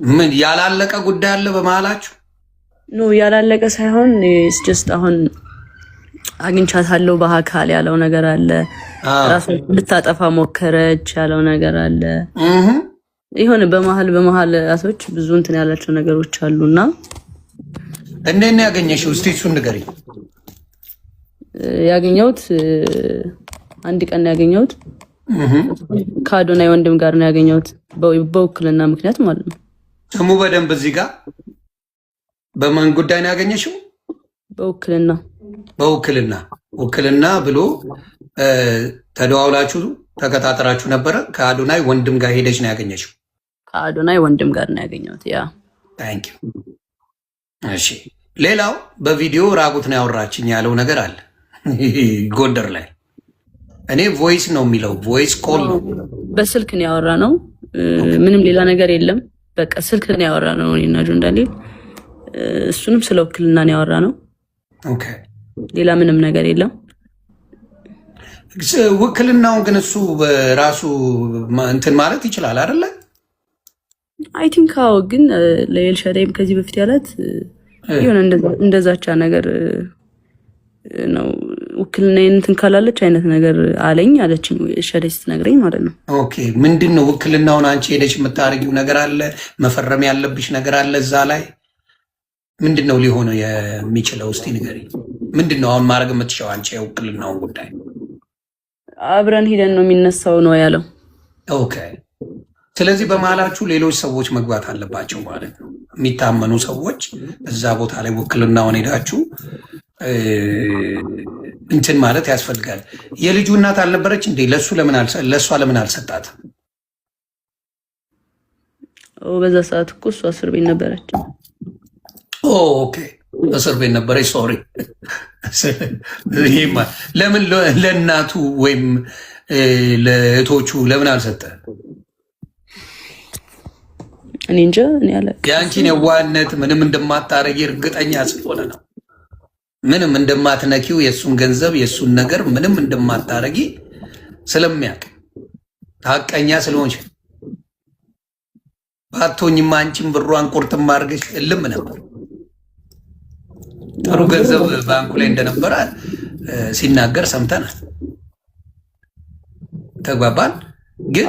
ምን ያላለቀ ጉዳይ አለ በመሃላችሁ? ኖ ያላለቀ ሳይሆን ጀስት አሁን አግኝቻታለሁ በአካል ያለው ነገር አለ። ራሱ ልታጠፋ ሞከረች ያለው ነገር አለ። ይሁን በመሃል አሶች ብዙ እንትን ያላቸው ነገሮች አሉና እንዴት ነው ያገኘሽው? እስቲ እሱን ንገሪኝ። ያገኘሁት አንድ ቀን ያገኘሁት ከአዶናይ ወንድም ጋር ነው ያገኘሁት፣ በውክልና ምክንያት ማለት ነው። ስሙ በደንብ እዚህ ጋር በማን ጉዳይ ነው ያገኘሽው? ውክልና ብሎ ተደዋውላችሁ ተከታተራችሁ ነበረ? ከአዶናይ ወንድም ጋር ሄደች ነው ያገኘሽው? ከአዶናይ ወንድም ጋር ነው ያገኘሁት። ያ ታንክ ዩ። እሺ፣ ሌላው በቪዲዮ ራቁት ነው ያወራችኝ ያለው ነገር አለ ጎንደር ላይ። እኔ ቮይስ ነው የሚለው ቮይስ ኮል ነው፣ በስልክ ነው ያወራ ነው። ምንም ሌላ ነገር የለም። በቃ ስልክ ነው ያወራ ነው እና ጆንዳሌ እሱንም ስለ ውክልና ነው ያወራ ነው። ኦኬ፣ ሌላ ምንም ነገር የለም። ውክልናውን ግን እሱ በራሱ እንትን ማለት ይችላል አይደለ? አይ ቲንክ አዎ። ግን ለኤልሻዳይም ከዚህ በፊት ያላት ይሁን እንደዛቻ ነገር ነው። ውክልና እንትን ካላለች አይነት ነገር አለኝ አለችኝ ኤልሻዳይ ስትነግረኝ ማለት ነው። ኦኬ፣ ምንድን ነው ውክልናውን አንቺ ሄደሽ የምታደርጊው ነገር አለ? መፈረም ያለብሽ ነገር አለ እዛ ላይ? ምንድን ነው ሊሆነው የሚችለው? እስቲ ንገሪኝ። ምንድን ነው አሁን ማድረግ የምትችለው አንቺ የውክልናውን ጉዳይ? አብረን ሂደን ነው የሚነሳው ነው ያለው። ኦኬ፣ ስለዚህ በመሀላችሁ ሌሎች ሰዎች መግባት አለባቸው ማለት ነው። የሚታመኑ ሰዎች እዛ ቦታ ላይ ውክልናውን ሄዳችሁ እንትን ማለት ያስፈልጋል። የልጁ እናት አልነበረች እንዴ? ለእሷ ለምን አልሰጣትም? በዛ ሰዓት እኮ እሷ እስር ቤት ነበረች። ኦኬ፣ እስር ቤት ነበረች። ሶሪ። ለምን ለእናቱ ወይም ለእህቶቹ ለምን አልሰጠ? እኔ እንጃ። እኔ ያለ የአንቺን የዋህነት ምንም እንደማታረጊ እርግጠኛ ስለሆነ ነው። ምንም እንደማትነኪው የእሱን ገንዘብ የእሱን ነገር ምንም እንደማታረጊ ስለሚያውቅ ሀቀኛ ስለሆንሽ ባቶኝማ አንቺን ብሯን ቁርጥም አድርገሽ እልም ነበር። ጥሩ ገንዘብ ባንኩ ላይ እንደነበረ ሲናገር ሰምተናል። ተግባባን። ግን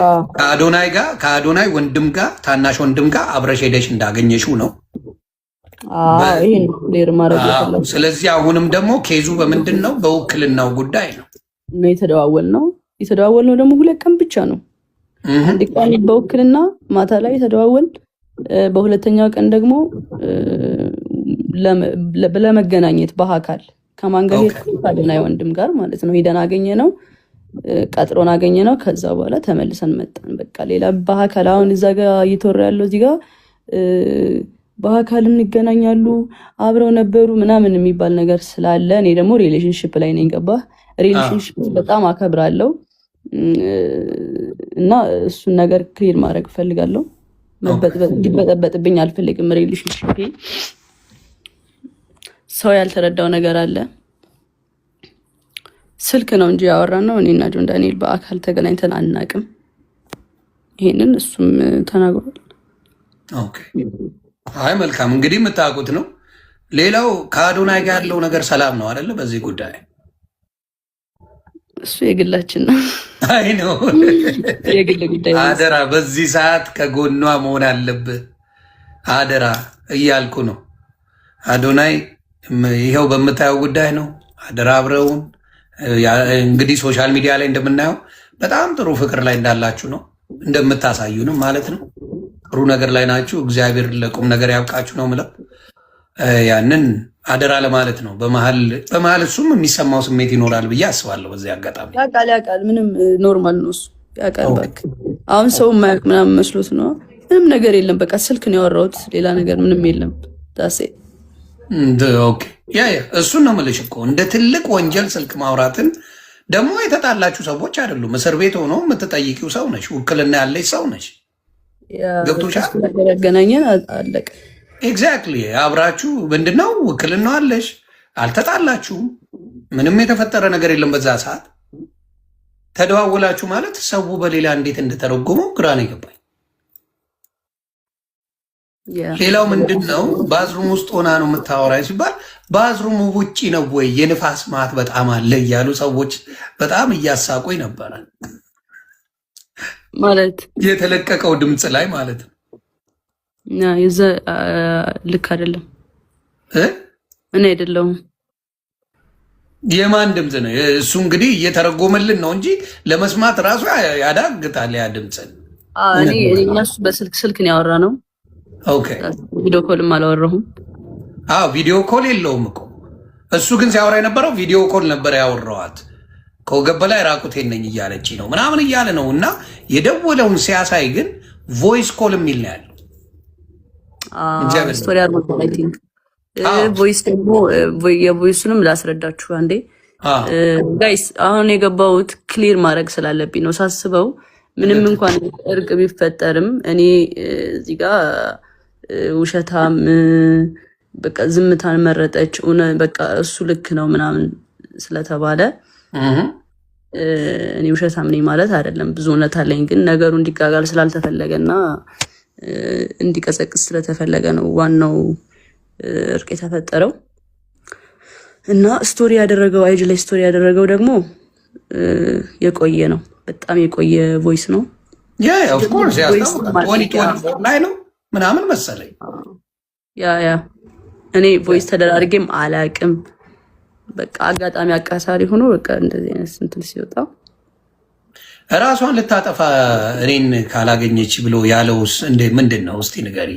ከአዶናይ ወንድም ጋር ታናሽ ወንድም ጋር አብረሽ ሄደሽ እንዳገኘሽው ነው። ስለዚህ አሁንም ደግሞ ኬዙ በምንድን ነው? በውክልናው ጉዳይ ነው የተደዋወልነው ደግሞ 2 ቀን ብቻ ነው። አንድ ቀን በውክልና ማታ ላይ ተደዋወል፣ በሁለተኛው ቀን ደግሞ ለመገናኘት በአካል ከማን ጋር ከአዶናይ ወንድም ጋር ማለት ነው ሄደን አገኘ ነው፣ ቀጥሮን አገኘ ነው። ከዛ በኋላ ተመልሰን መጣን። በቃ ሌላ በአካል አሁን እዛ ጋር እየተወራ ያለው እዚህ ጋር በአካል እንገናኛሉ አብረው ነበሩ ምናምን የሚባል ነገር ስላለ እኔ ደግሞ ሪሌሽንሽፕ ላይ ነኝ። ገባህ? ሪሌሽንሽፕ በጣም አከብራለሁ እና እሱን ነገር ክሊር ማድረግ እፈልጋለሁ። እንዲበጠበጥብኝ አልፈልግም። ሪሌሽንሽፕ ሰው ያልተረዳው ነገር አለ። ስልክ ነው እንጂ ያወራን ነው። እኔና ጆን ዳንኤል በአካል ተገናኝተን አናቅም። ይሄንን እሱም ተናግሯል። ኦኬ፣ አይ መልካም። እንግዲህ የምታውቁት ነው። ሌላው ከአዶናይ ጋር ያለው ነገር ሰላም ነው አይደለ? በዚህ ጉዳይ እሱ የግላችን ነው። አይ ነው የግል ጉዳይ። አደራ በዚህ ሰዓት ከጎኗ መሆን አለብህ። አደራ እያልኩ ነው። አዶናይ ይኸው በምታየው ጉዳይ ነው። አደራ አብረውን እንግዲህ ሶሻል ሚዲያ ላይ እንደምናየው በጣም ጥሩ ፍቅር ላይ እንዳላችሁ ነው እንደምታሳዩንም ማለት ነው። ጥሩ ነገር ላይ ናችሁ። እግዚአብሔር ለቁም ነገር ያብቃችሁ ነው የምለው። ያንን አደራ ለማለት ነው። በመሀል እሱም የሚሰማው ስሜት ይኖራል ብዬ አስባለሁ። በዚህ አጋጣሚ ያውቃል። ምንም ኖርማል ነው እሱ ያውቃል። በቃ አሁን ሰው የማያውቅ ምናምን መስሎት ነው። ምንም ነገር የለም። በቃ ስልክ ነው ያወራሁት፣ ሌላ ነገር ምንም የለም። ዳሴ ኦኬ። እሱን ነው የምልሽ እኮ እንደ ትልቅ ወንጀል ስልክ ማውራትን ደግሞ የተጣላችሁ ሰዎች አይደሉም። እስር ቤት ሆኖ የምትጠይቂው ሰው ነሽ፣ ውክልና ያለች ሰው ነሽ። ገብቶሻል? ያገናኘን አለቀ። ኤግዛክትሊ። አብራችሁ ምንድነው ውክልና አለሽ፣ አልተጣላችሁም፣ ምንም የተፈጠረ ነገር የለም። በዛ ሰዓት ተደዋወላችሁ ማለት ሰው በሌላ እንዴት እንደተረጎመው ግራ ነው የገባኝ። ሌላው ምንድን ነው ባዝሩም ውስጥ ሆና ነው የምታወራ ሲባል ባዝሩም ውጪ ነው ወይ የንፋስ ማት በጣም አለ እያሉ ሰዎች በጣም እያሳቁኝ ነበረ። ማለት የተለቀቀው ድምፅ ላይ ማለት ነው። ልክ አይደለም። እኔ አይደለሁም። የማን ድምፅ ነው እሱ? እንግዲህ እየተረጎመልን ነው እንጂ ለመስማት ራሱ ያዳግታል ያ ድምፅን። እነሱ በስልክ ነው ያወራ ነው። ኦኬ ቪዲዮ ኮልም አላወራሁም። ቪዲዮ ኮል የለውም እኮ እሱ ግን ሲያወራ የነበረው ቪዲዮ ኮል ነበር ያወራዋት። ከወገብ በላይ ራቁቴን ነኝ እያለች ነው ምናምን እያለ ነው። እና የደወለውን ሲያሳይ ግን ቮይስ ኮል የሚል ነው ያለው። ቮይስ ደግሞ የቮይሱንም ላስረዳችሁ አንዴ ጋይስ። አሁን የገባሁት ክሊር ማድረግ ስላለብኝ ነው ሳስበው። ምንም እንኳን እርቅ ቢፈጠርም እኔ እዚህ ጋር ውሸታም በቃ ዝምታን መረጠች በቃ እሱ ልክ ነው ምናምን ስለተባለ እኔ ውሸታም ነኝ ማለት አይደለም። ብዙ እውነት አለኝ። ግን ነገሩ እንዲጋጋል ስላልተፈለገና እንዲቀሰቅስ ስለተፈለገ ነው ዋናው እርቅ የተፈጠረው። እና ስቶሪ ያደረገው አይጅ ላይ ስቶሪ ያደረገው ደግሞ የቆየ ነው፣ በጣም የቆየ ቮይስ ነው። ላይ ነው ምናምን መሰለኝ። እኔ ቮይስ ተደራርጌም አላቅም። በቃ አጋጣሚ አቃሳሪ ሆኖ በቃ እንደዚህ አይነት እንትን ሲወጣ እራሷን ልታጠፋ እኔን ካላገኘች ብሎ ያለውስ ምንድን ነው? እስቲ ንገሪ።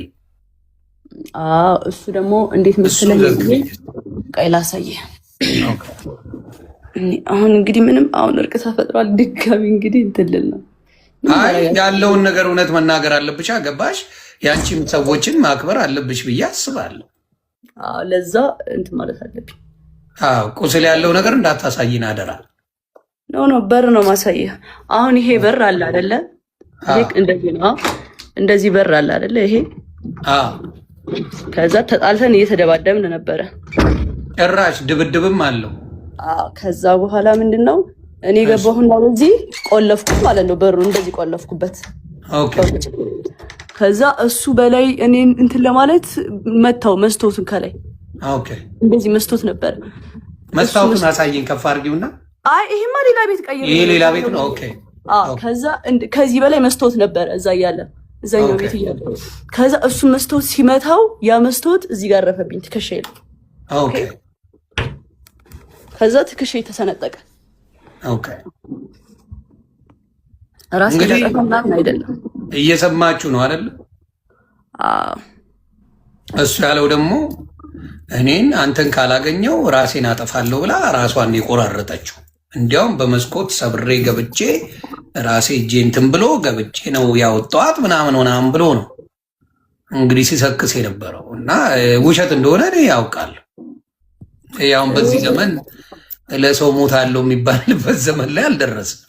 እሱ ደግሞ እንዴት መሰለኝ ቀይ ላሳየ። አሁን እንግዲህ ምንም አሁን እርቅ ተፈጥሯል። ድጋሚ እንግዲህ እንትልል ነው ያለውን ነገር እውነት መናገር አለብሽ። ገባሽ? ያንቺም ሰዎችን ማክበር አለብሽ ብዬ አስባለሁ። ለዛ እንትን ማለት አለብኝ። ቁስል ያለው ነገር እንዳታሳይን አደራ። ኖ በር ነው ማሳየህ። አሁን ይሄ በር አለ አይደለ? እንደዚህ ነው። እንደዚህ በር አለ አይደለ? ይሄ ከዛ ተጣልተን እየተደባደብን ነበረ። ጭራሽ ድብድብም አለው። ከዛ በኋላ ምንድን ነው እኔ ገባሁና በዚህ ቆለፍኩ ማለት ነው። በሩ እንደዚህ ቆለፍኩበት። ከዛ እሱ በላይ እኔን እንትን ለማለት መታው መስቶቱን ከላይ እንደዚህ መስቶት ነበር። መስታወቱን አሳየኝ ከፍ አድርጊውና። ይሄማ ሌላ ቤት ቀይር። ይሄ ሌላ ቤት ነው። ከዛ ከዚህ በላይ መስቶት ነበረ እዛ እያለ እዛኛው ቤት እያለ። ከዛ እሱ መስቶት ሲመታው ያ መስቶት እዚህ ጋር ረፈብኝ ትከሻዬ ነው። ከዛ ትከሻዬ ተሰነጠቀ። ራስ ከተጠቀ ምናምን አይደለም። እየሰማችሁ ነው አይደል? እሱ ያለው ደግሞ እኔን አንተን ካላገኘው ራሴን አጠፋለሁ ብላ ራሷን የቆራረጠችው። እንዲያውም በመስኮት ሰብሬ ገብቼ ራሴ እጄ እንትን ብሎ ገብቼ ነው ያወጣኋት ምናምን ብሎ ነው እንግዲህ ሲሰክስ የነበረው። እና ውሸት እንደሆነ እኔ ያውቃለሁ። ያውን በዚህ ዘመን ለሰው ሞታለሁ የሚባልበት ዘመን ላይ አልደረስም።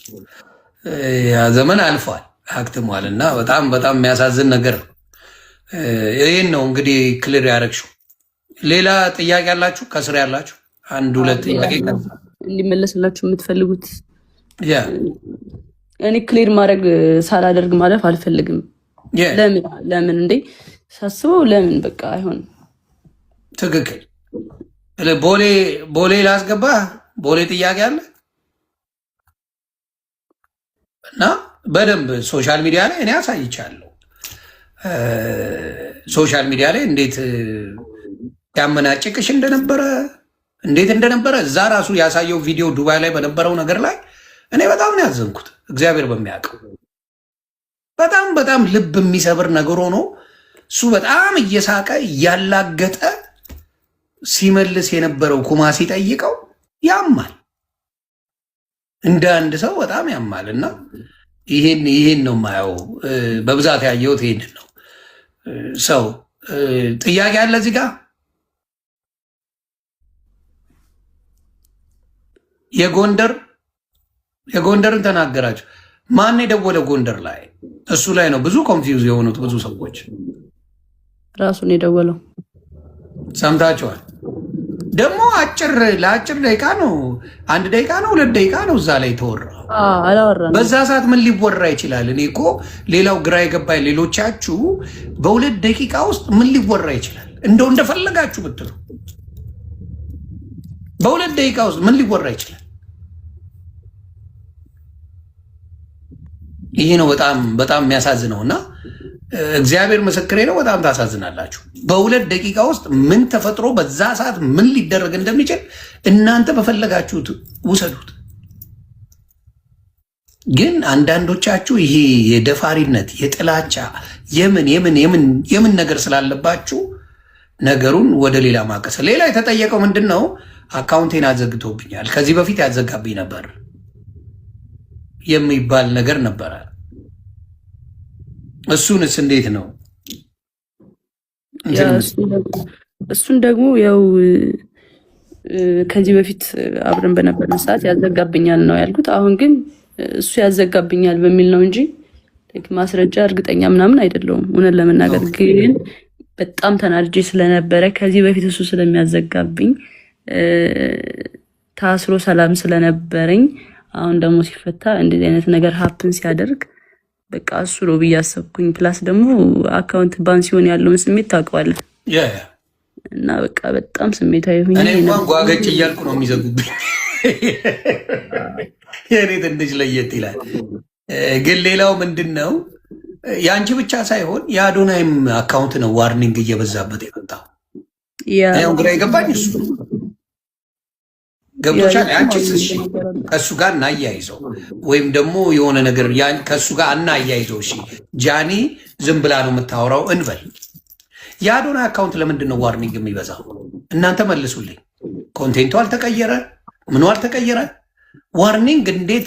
ያ ዘመን አልፏል፣ አክትሟል። እና በጣም በጣም የሚያሳዝን ነገር ነው። ይህን ነው እንግዲህ ክሊር ያደረግሽው። ሌላ ጥያቄ ያላችሁ ከስር ያላችሁ አንድ ሁለት ጥያቄ እንዲመለስላችሁ የምትፈልጉት? እኔ ክሊር ማድረግ ሳላደርግ ማለፍ አልፈልግም። ለምን እንዴ ሳስበው ለምን በቃ አይሆንም። ትክክል። ቦሌ ላስገባ። ቦሌ ጥያቄ አለ እና በደንብ ሶሻል ሚዲያ ላይ እኔ አሳይቻለሁ። ሶሻል ሚዲያ ላይ እንዴት ያመናጭቅሽ እንዴት እንደነበረ እዛ ራሱ ያሳየው ቪዲዮ ዱባይ ላይ በነበረው ነገር ላይ እኔ በጣም ነው ያዘንኩት። እግዚአብሔር በሚያውቀው በጣም በጣም ልብ የሚሰብር ነገር ሆኖ እሱ በጣም እየሳቀ እያላገጠ ሲመልስ የነበረው ኩማ ሲጠይቀው ያማል፣ እንደ አንድ ሰው በጣም ያማል። እና ይሄን ነው የማየው በብዛት ያየሁት ይሄንን ነው። ሰው ጥያቄ አለ እዚህ ጋር የጎንደርን ተናገራችሁ። ማን የደወለ ጎንደር ላይ? እሱ ላይ ነው ብዙ ኮንፊውዝ የሆኑት ብዙ ሰዎች። ራሱን የደወለው ሰምታችኋል? ደግሞ ለአጭር ደቂቃ ነው፣ 1 ደቂቃ ነው 2 ደቂቃ ነው እዛ ላይ ተወራ። በዛ ሰዓት ምን ሊወራ ይችላል? እኔ እኮ ሌላው ግራ የገባኝ ሌሎቻችሁ በ2 ደቂቃ ውስጥ ምን ሊወራ ይችላል? እንደው እንደፈለጋችሁ ብትሉ በ2 ደቂቃ ውስጥ ምን ሊወራ ይችላል? ይሄ ነው በጣም የሚያሳዝነው እና እግዚአብሔር ምስክሬ ነው። በጣም ታሳዝናላችሁ። በ2 ደቂቃ ውስጥ ምን ተፈጥሮ በዛ ሰዓት ምን ሊደረግ እንደሚችል እናንተ በፈለጋችሁት ውሰዱት። ግን አንዳንዶቻችሁ ይሄ የደፋሪነት የጥላቻ የምን ነገር ስላለባችሁ ነገሩን ወደ ሌላ ማቀሰ። ሌላ የተጠየቀው ምንድን ነው? አካውንቴን አዘግቶብኛል፣ ከዚህ በፊት ያዘጋብኝ ነበር የሚባል ነገር ነበረ። እሱንስ እንዴት ነው? እሱን ደግሞ ያው ከዚህ በፊት አብረን በነበረን ሰዓት ያዘጋብኛል ነው ያልኩት። አሁን ግን እሱ ያዘጋብኛል በሚል ነው እንጂ ማስረጃ እርግጠኛ ምናምን አይደለውም። እውነት ለመናገር ግን በጣም ተናድጄ ስለነበረ ከዚህ በፊት እሱ ስለሚያዘጋብኝ ታስሮ ሰላም ስለነበረኝ አሁን ደግሞ ሲፈታ እንደዚህ አይነት ነገር ሀፕን ሲያደርግ በቃ እሱ ነው ብዬ አሰብኩኝ። ፕላስ ደግሞ አካውንት ባን ሲሆን ያለውን ስሜት ታውቀዋለህ እና በቃ በጣም ስሜታዊ ሆኜ እኔ እንኳን ጓገጭ እያልኩ ነው የሚዘጉብኝ። የኔ ትንሽ ለየት ይላል። ግን ሌላው ምንድን ነው የአንቺ ብቻ ሳይሆን የአዶናይም አካውንት ነው ዋርኒንግ እየበዛበት የመጣው። ያው ግራ የገባኝ እሱ ገብቶሻል። አንቺስ እሺ ከእሱ ጋር እናያይዘው ወይም ደግሞ የሆነ ነገር ከእሱ ጋር እናያይዘው። እሺ ጃኒ ዝም ብላ ነው የምታወራው እንበል። የአዶናይ አካውንት ለምንድን ነው ዋርኒንግ የሚበዛው? እናንተ መልሱልኝ። ኮንቴንቱ አልተቀየረ፣ ምኑ አልተቀየረ። ዋርኒንግ እንዴት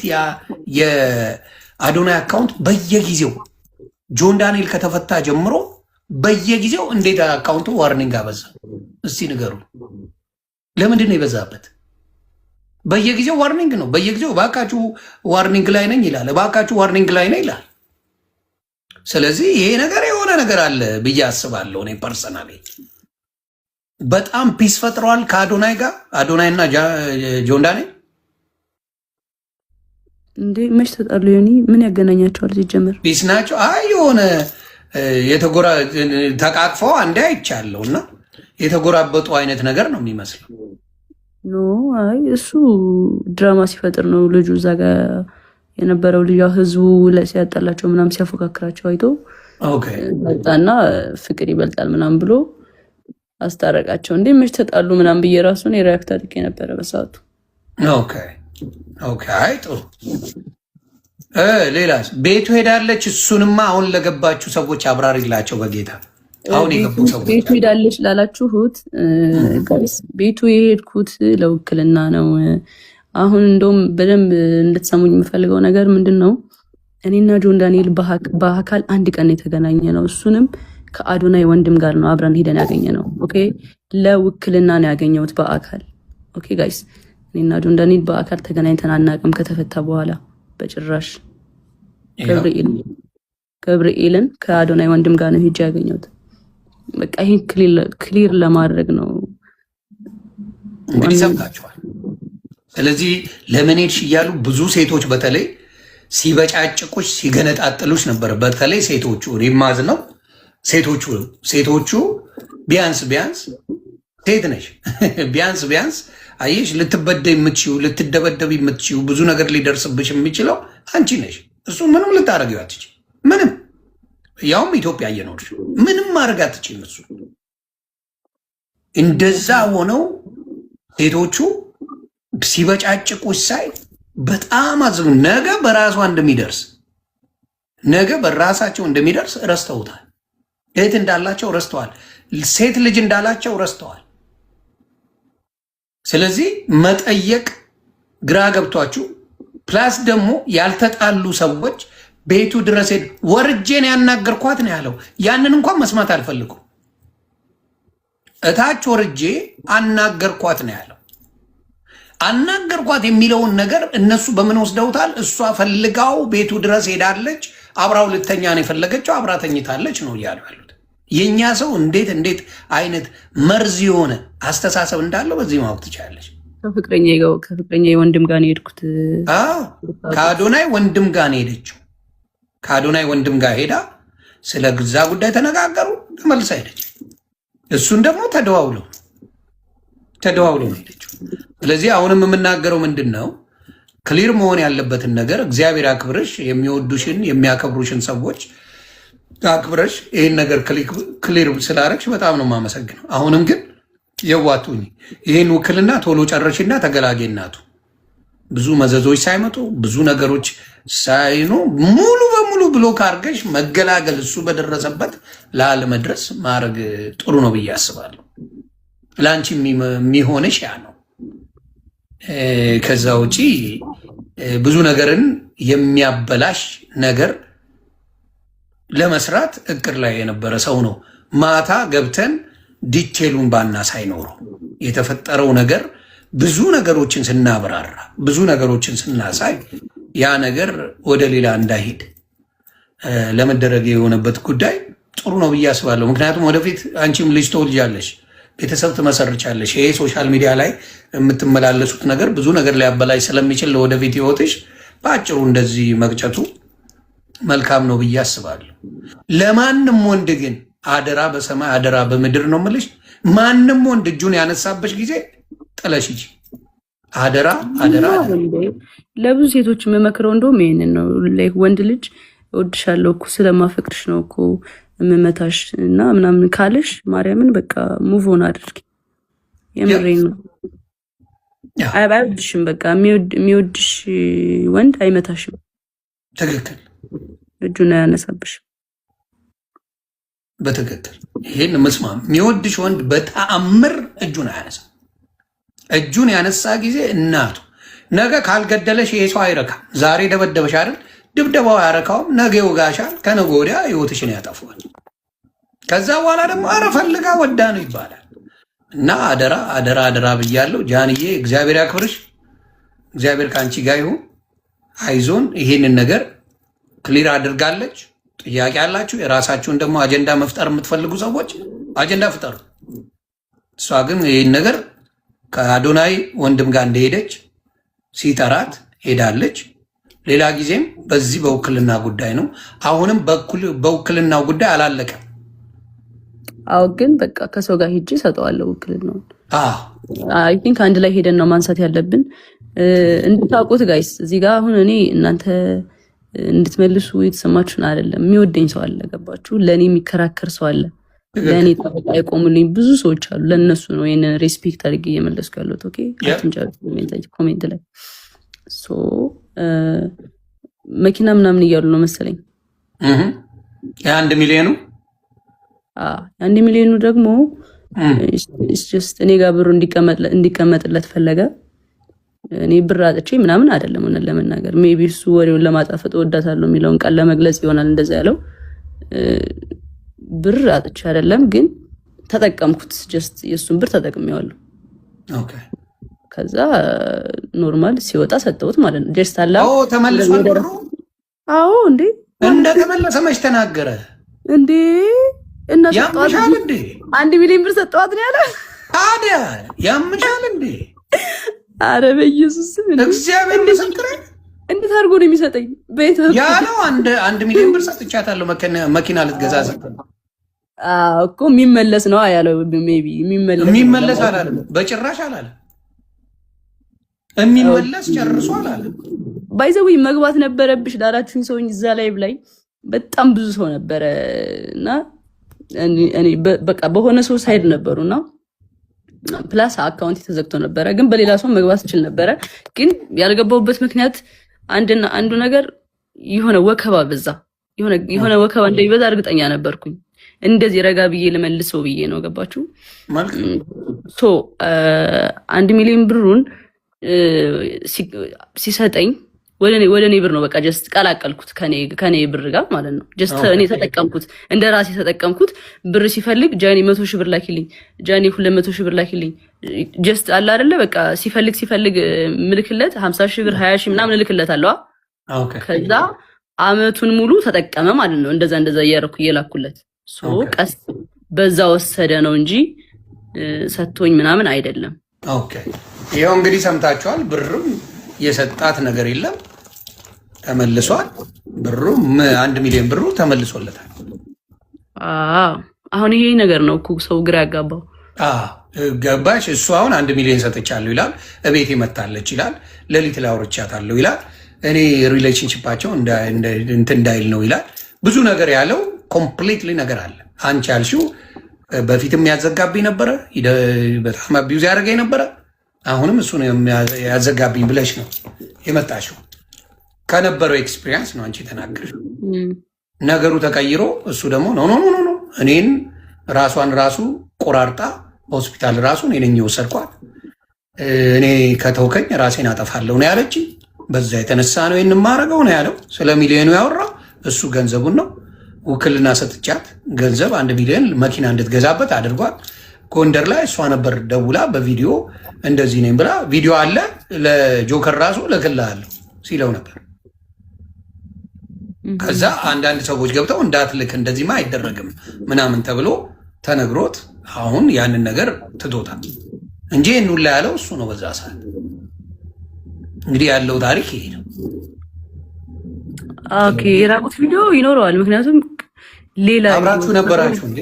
የአዶናይ አካውንት በየጊዜው ጆን ዳንኤል ከተፈታ ጀምሮ በየጊዜው እንዴት አካውንቱ ዋርኒንግ አበዛ? እስቲ ንገሩ። ለምንድን ነው የበዛበት? በየጊዜው ዋርኒንግ ነው። በየጊዜው እባካችሁ ዋርኒንግ ላይ ነኝ ይላል፣ እባካችሁ ዋርኒንግ ላይ ነኝ ይላል። ስለዚህ ይሄ ነገር የሆነ ነገር አለ ብዬ አስባለሁ። እኔ ፐርሰናሊ በጣም ፒስ ፈጥረዋል ከአዶናይ ጋር፣ አዶናይ እና ጆን ዳንኤል እንዴ መች ተጣሉ? ዮኒ ምን ያገናኛቸዋል? ሲጀምር ፒስ ናቸው። አይ የሆነ ተቃቅፈው አንዴ አይቻለሁ እና የተጎራበጡ አይነት ነገር ነው የሚመስለው። ኖ አይ እሱ ድራማ ሲፈጥር ነው። ልጁ እዛ ጋር የነበረው ልጅ ህዝቡ ሲያጣላቸው ምናምን ሲያፎካክራቸው አይቶ መጣና ፍቅር ይበልጣል ምናምን ብሎ አስታረቃቸው። እንዴ መች ተጣሉ ምናምን ብዬ ራሱን የሪያክት አድርጌ ነበረ በሰዓቱ። አይ ጥሩ። ሌላስ ቤቱ ሄዳለች። እሱንማ አሁን ለገባችሁ ሰዎች አብራሪላቸው በጌታ። አሁን የገቡ ሰዎች ቤቱ ሄዳለች ላላችሁት ጋይስ፣ ቤቱ የሄድኩት ለውክልና ነው። አሁን እንደውም በደንብ እንድትሰሙኝ የምፈልገው ነገር ምንድን ነው፣ እኔና ጆን ዳንኤል በአካል አንድ ቀን የተገናኘ ነው። እሱንም ከአዶናይ ወንድም ጋር ነው አብረን ሄደን ያገኘ ነው። ኦኬ ለውክልና ነው ያገኘሁት በአካል። ኦኬ ጋይስ፣ እኔና ጆን ዳንኤል በአካል ተገናኝተን አናውቅም ከተፈታ በኋላ በጭራሽ። ገብርኤልን ከአዶናይ ወንድም ጋር ነው ሄጄ ያገኘሁት። በቃ ይሄን ክሊር ለማድረግ ነው እንግዲህ ሰምታችኋል። ስለዚህ ለምን ሄድሽ እያሉ ብዙ ሴቶች በተለይ ሲበጫጭቁሽ ሲገነጣጥሉሽ ነበር። በተለይ ሴቶቹ ሪማዝ ነው ሴቶቹ ቢያንስ ሴት ነሽ ቢያንስ አየሽ ልትበደይ የምትችይው ልትደበደብ የምትችይው ብዙ ነገር ሊደርስብሽ የሚችለው አንቺ ነሽ። እሱ ምንም ልታረጊው አትችይ። ምንም ያውም ኢትዮጵያ እየኖርሽ ምንም ማድረግ አትችይም። እሱ እንደዛ ሆነው ሴቶቹ ሲበጫጭቁሽ ሳይ በጣም አዝኑ። ነገ በራሳቸው እንደሚደርስ ረስተውታል። እህት እንዳላቸው ረስተዋል። ሴት ልጅ እንዳላቸው ረስተዋል። ስለዚህ መጠየቅ ግራ ገብቷችሁ፣ ፕላስ ደግሞ ያልተጣሉ ሰዎች ቤቱ ድረስ ወርጄን ያናገርኳት ነው ያለው። ያንን እንኳን መስማት አልፈልጉም። እታች ወርጄ አናገርኳት ነው ያለው። አናገርኳት የሚለውን ነገር እነሱ በምን ወስደውታል? እሷ ፈልጋው ቤቱ ድረስ ሄዳለች፣ አብራው ልተኛ ነው የፈለገችው፣ አብራ ተኝታለች ነው እያሉ ያሉት። የኛ ሰው እንዴት አይነት መርዝ የሆነ አስተሳሰብ እንዳለው በዚህ ማወቅ ትችላለች። ከፍቅረኛ ወንድም ጋር ነው የሄድኩት። ከአዶናይ ወንድም ጋር ነው የሄደችው። ከአዶናይ ወንድም ጋር ሄዳ ስለ ግዛ ጉዳይ ተነጋገሩ፣ ተመልሳ ሄደች። እሱን ደግሞ ተደዋውለው ነው ሄደችው። ስለዚህ አሁንም የምናገረው ምንድን ነው፣ ክሊር መሆን ያለበትን ነገር እግዚአብሔር አክብረሽ የሚወዱሽን የሚያከብሩሽን ሰዎች አክብረሽ ይህን ነገር ክሊር ስላረግሽ በጣም ነው የማመሰግነው። አሁንም ግን የዋቱኝ ይህን ውክልና ቶሎ ጨረሽና ተገላጌ እናቱ ብዙ መዘዞች ሳይመጡ ብዙ ነገሮች ሳይኑ ሙሉ በሙሉ ብሎክ አድርገሽ መገላገል እሱ በደረሰበት ላለመድረስ ማድረግ ጥሩ ነው ብዬ አስባለሁ። ለአንቺ የሚሆንሽ ያ ነው። ከዛ ውጪ ብዙ ነገርን የሚያበላሽ ነገር ለመስራት እቅድ ላይ የነበረ ሰው ነው። ማታ ገብተን ዲቴሉን ባና ሳይኖረው የተፈጠረው ነገር ብዙ ነገሮችን ስናብራራ ብዙ ነገሮችን ስናሳይ ያ ነገር ወደ ሌላ እንዳይሄድ ለመደረግ የሆነበት ጉዳይ ጥሩ ነው ብዬ አስባለሁ። ምክንያቱም ወደፊት አንቺም ልጅ ትወልጃለሽ፣ ቤተሰብ ትመሰርቻለሽ። ይሄ ሶሻል ሚዲያ ላይ የምትመላለሱት ነገር ብዙ ነገር ሊያበላሽ ስለሚችል ለወደፊት ህይወትሽ በአጭሩ እንደዚህ መቅጨቱ መልካም ነው ብዬ አስባለሁ። ለማንም ወንድ ግን አደራ በሰማይ አደራ በምድር ነው የምልሽ፣ ማንም ወንድ እጁን ያነሳበሽ ጊዜ ጥለሽ ሂጂ። አደራ አደራ። ለብዙ ሴቶች የምመክረው እንደውም ይሄንን ነው። ወንድ ልጅ እወድሻለሁ እኮ ስለማፈቅርሽ ነው እኮ የምመታሽ እና ምናምን ካለሽ ማርያምን በቃ ሙቭ ኦን አድርጊ። የምሬን ነው። አይወድሽም። በቃ የሚወድሽ ወንድ አይመታሽም። ትክክል። እጁን አያነሳብሽም። በትክክል ይሄን መስማም። የሚወድሽ ወንድ በተአምር እጁን አያነሳም። እጁን ያነሳ ጊዜ እናቱ ነገ ካልገደለሽ ይሄ ሰው አይረካም። ዛሬ ደበደበሽ አይደል? ድብደባው አያረካውም። ነገ ይወጋሻል። ከነገ ወዲያ ህይወትሽን ያጠፋዋል። ከዛ በኋላ ደግሞ አረ ፈልጋ ወዳ ነው ይባላል። እና አደራ አደራ አደራ ብያለሁ። ጃንዬ እግዚአብሔር ያክብርሽ። እግዚአብሔር ከአንቺ ጋር ይሁን። አይዞን። ይሄንን ነገር ክሊር አድርጋለች። ጥያቄ አላችሁ የራሳችሁን ደግሞ አጀንዳ መፍጠር የምትፈልጉ ሰዎች አጀንዳ ፍጠሩ። እሷ ግን ይህን ነገር ከአዶናይ ወንድም ጋር እንደሄደች ሲጠራት ሄዳለች። ሌላ ጊዜም በዚህ በውክልና ጉዳይ ነው። አሁንም በውክልናው ጉዳይ አላለቀም። አዎ፣ ግን በቃ ከሰው ጋር ሂጅ ሰጠዋለሁ ውክልናውን። አይ ቲንክ አንድ ላይ ሄደን ነው ማንሳት ያለብን። እንድታውቁት ጋይስ፣ እዚህ ጋር አሁን እኔ እናንተ እንድትመልሱ የተሰማችሁን አይደለም። የሚወደኝ ሰው አለ፣ ገባችሁ? ለእኔ የሚከራከር ሰው አለ፣ ለእኔ ጠበቃ የቆሙልኝ ብዙ ሰዎች አሉ። ለእነሱ ነው ይህንን ሬስፔክት አድርጌ እየመለስኩ ያለሁት። ኦኬ፣ ኮሜንት ላይ መኪና ምናምን እያሉ ነው መሰለኝ። የ1 ሚሊዮኑ የ1 ሚሊዮኑ ደግሞ እኔ ጋር ብሩ እንዲቀመጥለት ፈለገ። እኔ ብር አጥቼ ምናምን አይደለም። ሆነ ለመናገር ሜይ ቢ እሱ ወሬውን ለማጣፈጥ ወዳታለሁ የሚለውን ቃል ለመግለጽ ይሆናል እንደዛ ያለው። ብር አጥቼ አይደለም፣ ግን ተጠቀምኩት። ጀስት የእሱን ብር ተጠቅሜዋለሁ። ኦኬ። ከዛ ኖርማል ሲወጣ ሰጠሁት ማለት ነው። ጀስት አላ ተመልሷል ብሩ። አዎ፣ እንዴ እንደተመለሰ መች ተናገረ እንዴ? እና ያምሻል እንዴ? 1 ሚሊዮን ብር ሰጠዋት ነው ያለ። ታዲያ ያምሻል እንዴ? አረ በኢየሱስ እግዚአብሔር ምስክሬ። እንዴት አድርጎ ነው የሚሰጠኝ? ቤት ያለው 1 ሚሊዮን ብር ሰጥቻታለሁ መኪና ልትገዛ ሰጠኝ እኮ። የሚመለስ ነው ያለው። ሜይ ቢ የሚመለስ አላለም፣ በጭራሽ አላለም። የሚመለስ ጨርሶ አላለም። ባይዘው መግባት ነበረብሽ ላላችሁኝ ሰውኝ እዛ ላይ በጣም ብዙ ሰው ነበረ እና እኔ በቃ በሆነ ሰው ሳይድ ነበሩና ፕላስ አካውንት ተዘግቶ ነበረ፣ ግን በሌላ ሰው መግባት ይችል ነበረ። ግን ያልገባውበት ምክንያት አንዱ ነገር የሆነ ወከባ በዛ፣ የሆነ ወከባ እንደሚበዛ እርግጠኛ ነበርኩኝ። እንደዚህ ረጋ ብዬ ልመልሰው ብዬ ነው። ገባችሁ? 1 ሚሊዮን ብሩን ሲሰጠኝ ወደ እኔ ብር ነው በቃ ጀስት ቀላቀልኩት ከኔ ብር ጋር ማለት ነው። ጀስት እኔ ተጠቀምኩት፣ እንደ ራሴ ተጠቀምኩት። ብር ሲፈልግ ጃኒ 100 ሺህ ብር ላኪልኝ፣ ጃኒ 200 ሺህ ብር ላኪልኝ። ጀስት አለ አይደለ በቃ ሲፈልግ ምልክለት 50 ሺህ ብር 20 ሺህ ምናምን ልክለት አለዋ። ከዛ አመቱን ሙሉ ተጠቀመ ማለት ነው። እንደዛ እያደረኩ እየላኩለት ቀስ በዛ ወሰደ ነው እንጂ ሰጥቶኝ ምናምን አይደለም። ኦኬ ይሄው እንግዲህ ሰምታችኋል። ብርም የሰጣት ነገር የለም ተመልሷል። ብሩ 1 ሚሊዮን ብሩ ተመልሶለታል። አሁን ይሄ ነገር ነው እኮ ሰው ግራ ያጋባው። ገባሽ? እሱ አሁን 1 ሚሊዮን ሰጥቻለሁ ይላል፣ እቤቴ መታለች ይላል፣ ሌሊት ላይ አውርቻታለሁ ይላል፣ እኔ ሪሌሽንሽፓቸው እንትን እንዳይል ነው ይላል። ብዙ ነገር ያለው ኮምፕሊትሊ ነገር አለ። አንቺ ያልሽው በፊትም ያዘጋብኝ ነበረ፣ በጣም አቢዩዝ ያደረገኝ ነበረ፣ አሁንም እሱ ነው ያዘጋብኝ ብለሽ ነው የመጣሽው። ከነበረው ኤክስፒሪየንስ ነው አንቺ ተናገርሽ። ነገሩ ተቀይሮ እሱ ደግሞ ኖ ኖ ኖ ኖ እኔን ራሷን ራሱ ቆራርጣ ሆስፒታል ራሱ እኔ ነኝ የወሰድኳት፣ እኔ ከተውከኝ ራሴን አጠፋለሁ ነው ያለች። በዛ የተነሳ ነው ይህን ማረገው ነው ያለው። ስለ ሚሊዮኑ ያወራው እሱ ገንዘቡን ነው። ውክልና ሰጥቻት ገንዘብ 1 ሚሊዮን መኪና እንድትገዛበት አድርጓል። ጎንደር ላይ እሷ ነበር ደውላ በቪዲዮ እንደዚህ ነኝ ብላ ቪዲዮ አለ ለጆከር ራሱ ልክልሃለሁ ሲለው ነበር። ከዛ አንዳንድ ሰዎች ገብተው እንዳትልክ እንደዚህማ አይደረግም ምናምን ተብሎ ተነግሮት አሁን ያንን ነገር ትቶታል እንጂ ሁላ ያለው እሱ ነው በዛ ሰዓት። እንግዲህ ያለው ታሪክ ይሄ ነው። ኦኬ የራቁት ቪዲዮ ይኖረዋል። ምክንያቱም ሌላ አብራችሁ ነበራችሁ እንዴ?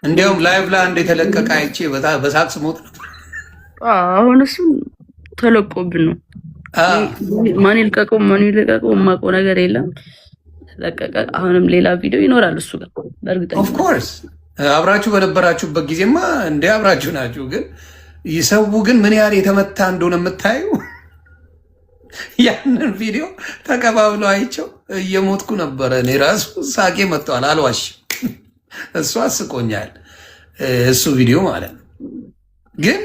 እንዲያውም ላይቭ ላይ አንድ የተለቀቀ አይቼ በሳቅስ ሞት ነበር። አሁን እሱ ተለቆብን ነው። ማን ይልቀቀው ማን ይልቀቀው የማውቀው ነገር የለም። ተለቀቀ። አሁንም ሌላ ቪዲዮ ይኖራል እሱ ጋር በእርግጠኛ። ኦፍ ኮርስ አብራችሁ በነበራችሁበት ጊዜማ እንደ አብራችሁ ናችሁ። ግን ይሰው ግን ምን ያህል የተመታ እንደሆነ የምታዩ ያንን ቪዲዮ ተቀባብሎ አይቸው እየሞትኩ ነበረ። እኔ ራሱ ሳቄ መጥተዋል፣ አልዋሽም። እሱ አስቆኛል፣ እሱ ቪዲዮ ማለት ነው። ግን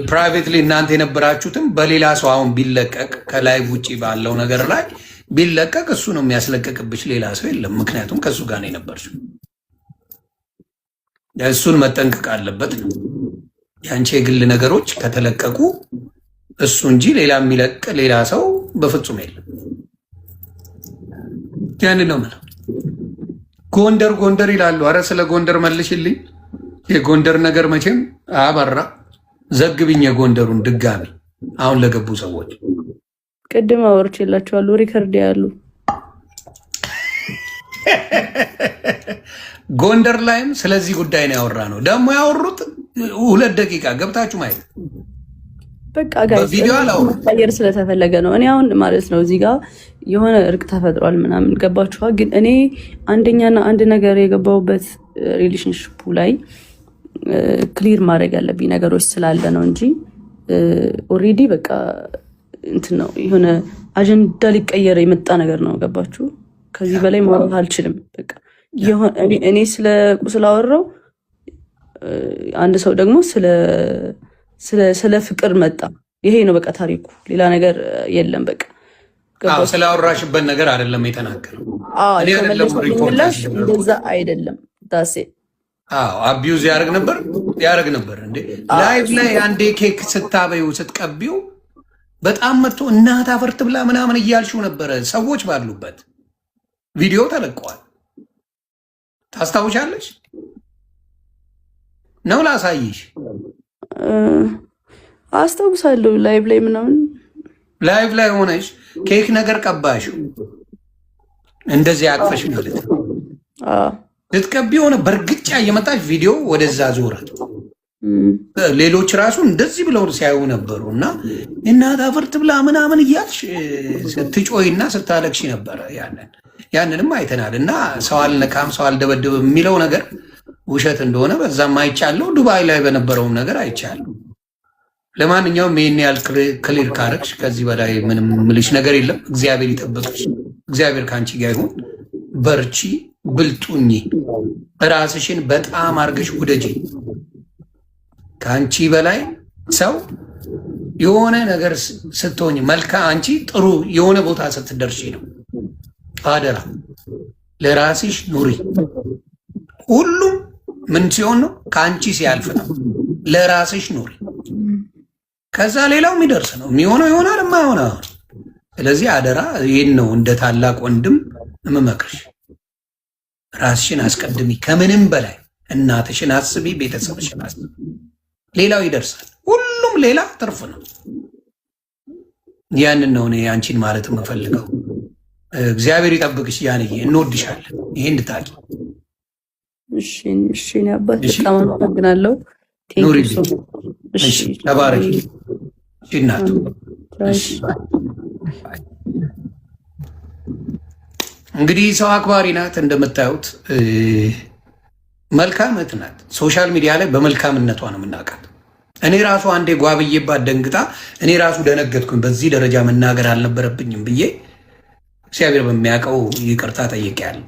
ፕራይቬትሊ እናንተ የነበራችሁትም በሌላ ሰው አሁን ቢለቀቅ ከላይቭ ውጭ ባለው ነገር ላይ ቢለቀቅ እሱ ነው የሚያስለቀቅብሽ፣ ሌላ ሰው የለም። ምክንያቱም ከእሱ ጋር ነው የነበርሽው። እሱን መጠንቀቅ አለበት ነው። የአንቺ የግል ነገሮች ከተለቀቁ እሱ እንጂ ሌላ የሚለቅ ሌላ ሰው በፍጹም የለም። ያንን ነው የምለው። ጎንደር ጎንደር ይላሉ። አረ ስለ ጎንደር መልሽልኝ። የጎንደር ነገር መቼም አበራ። ዘግብኝ የጎንደሩን ድጋሚ አሁን ለገቡ ሰዎች ቅድም አወርቼላችኋለሁ። ሪከርድ ያሉ ጎንደር ላይም ስለዚህ ጉዳይ ነው ያወራ ነው። ደግሞ ያወሩት 2 ደቂቃ ገብታችሁ ማየት በቃ ጋይስ አየር ስለተፈለገ ነው። እኔ አሁን ማለት ነው እዚህ ጋር የሆነ እርቅ ተፈጥሯል ምናምን ገባችኋል። ግን እኔ አንደኛና አንድ ነገር የገባሁበት ሪሌሽንሽፑ ላይ ክሊር ማድረግ ያለብኝ ነገሮች ስላለ ነው እንጂ ኦልሬዲ በቃ እንትን ነው የሆነ አጀንዳ ሊቀየር የመጣ ነገር ነው። ገባችሁ? ከዚህ በላይ ማውራት አልችልም። በቃ እኔ ስላወራው አንድ ሰው ደግሞ ስለ ፍቅር መጣ። ይሄ ነው በቃ ታሪኩ፣ ሌላ ነገር የለም። በቃ ስላወራሽበት ነገር አይደለም የተናገረው። እንደዛ አይደለም ዳሴ አቢዩዝ ያደርግ ነበር እንዴ ላይቭ ላይ አንዴ ኬክ ስታበዩ ስትቀቢው በጣም መጥቶ እናት አፈርት ብላ ምናምን እያልሽው ነበረ። ሰዎች ባሉበት ቪዲዮ ተለቀዋል። ታስታውሻለሽ ነው? ላሳይሽ። አስታውሳለሁ። ላይቭ ላይ ምናምን ላይቭ ላይ ሆነሽ ኬክ ነገር ቀባሽው እንደዚህ አቅፈሽ ማለት ነው። ልትቀቢ ሆነ በእርግጫ እየመጣች ቪዲዮ ወደዛ ዞረ። ሌሎች ራሱ እንደዚህ ብለው ሲያዩ ነበሩ። እና እናት አፈርት ብላ ምናምን እያልሽ ስትጮይና ስታለቅሽ ነበረ። ያንንም አይተናል። እና ሰው አልነካም ሰው አልደበድብም የሚለው ነገር ውሸት እንደሆነ በዛም አይቻለሁ። ዱባይ ላይ በነበረውም ነገር አይቻለሁ። ለማንኛውም ይህን ያህል ክሊር ካረግሽ ከዚህ በላይ ምንም ምልሽ ነገር የለም። እግዚአብሔር ይጠብቅሽ። እግዚአብሔር ከአንቺ ጋር ይሁን። በርቺ፣ ብልጡኝ፣ ራስሽን በጣም አርገሽ ውደጂ። ከአንቺ በላይ ሰው የሆነ ነገር ስትሆኝ አንቺ ጥሩ የሆነ ቦታ ስትደርሺ ነው። አደራ ለራስሽ ኑሪ። ሁሉም ምን ሲሆን ነው? ከአንቺ ሲያልፍ ነው። ለራስሽ ኑሪ። ከዛ ሌላው የሚደርስ ነው። የሚሆነው ይሆናል፣ የማይሆነው። ስለዚህ አደራ፣ ይህን ነው እንደ ታላቅ ወንድም የምመክርሽ። ራስሽን አስቀድሚ። ከምንም በላይ እናትሽን አስቢ፣ ቤተሰብሽን አስቢ። ሌላው ይደርሳል። ሁሉም ሌላ ትርፍ ነው። ያንን ነው እኔ አንቺን ማለት የምፈልገው። እግዚአብሔር ይጠብቅሽ ያንዬ፣ እንወድሻለን። ይሄ እንድታቂ። እሺ አባት በጣም አመሰግናለሁ። ተባረኪ እናቱ። እንግዲህ ሰው አክባሪ ናት እንደምታዩት፣ መልካም እህት ናት። ሶሻል ሚዲያ ላይ በመልካምነቷ ነው የምናውቃት። እኔ ራሱ አንዴ ጓብዬባት ደንግጣ እኔ ራሱ ደነገጥኩኝ። በዚህ ደረጃ መናገር አልነበረብኝም ብዬ እግዚአብሔር በሚያውቀው ይቅርታ ጠይቄያለሁ።